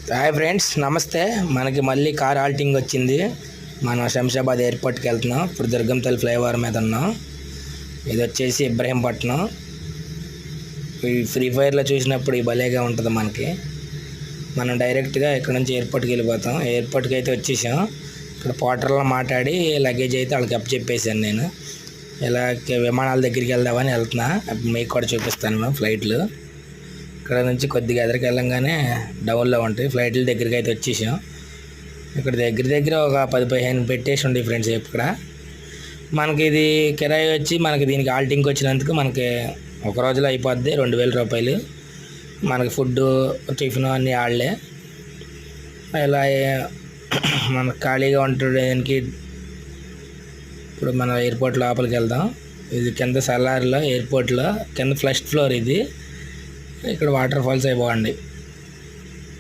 Hi friends, నమస్తే. మనకి మళ్ళీ కార్ హాల్టింగ్ వచ్చింది. మనం శంషాబాద్ ఎయిర్పోర్ట్కి వెళ్తున్నాం. ఇప్పుడు దుర్గంతల్లి ఫ్లైఓవర్ మీద ఉన్నాం. ఇది వచ్చేసి ఇబ్రహీంపట్నం. ఈ ఫ్రీ ఫైర్లో చూసినప్పుడు ఈ భలేగా ఉంటుంది మనకి. మనం డైరెక్ట్గా ఇక్కడ నుంచి ఎయిర్పోర్ట్కి వెళ్ళిపోతాం. ఎయిర్పోర్ట్కి అయితే వచ్చేసాం. ఇక్కడ పోర్టర్లో మాట్లాడి లగేజ్ అయితే వాళ్ళకి చెప్పేసాను. నేను ఇలా విమానాల దగ్గరికి వెళ్దామని వెళ్తున్నా. మీకు కూడా చూపిస్తాను ఫ్లైట్లు. ఇక్కడ నుంచి కొద్దిగా ఎదురుకి వెళ్ళంగానే డౌన్లో ఉంటాయి ఫ్లైట్ల దగ్గరికి అయితే వచ్చేసాం. ఇక్కడ దగ్గర ఒక 10-15 పెట్టేసి ఉండే ఫ్రెండ్స్. ఇక్కడ మనకి ఇది కిరాయి వచ్చి మనకి దీనికి హాల్టింగ్కి వచ్చినందుకు మనకి ఒక రోజులో అయిపోద్ది 2000 రూపాయలు. మనకి ఫుడ్డు టిఫిన్ అన్నీ వాళ్ళే. ఇలా మనకు ఖాళీగా ఉండడానికి ఇప్పుడు మనం ఎయిర్పోర్ట్ లోపలికి వెళ్దాం. ఇది కింద సలార్లో ఎయిర్పోర్ట్లో కింద ఫస్ట్ ఫ్లోర్. ఇది ఇక్కడ వాటర్ ఫాల్స్ అయి బాగుంది.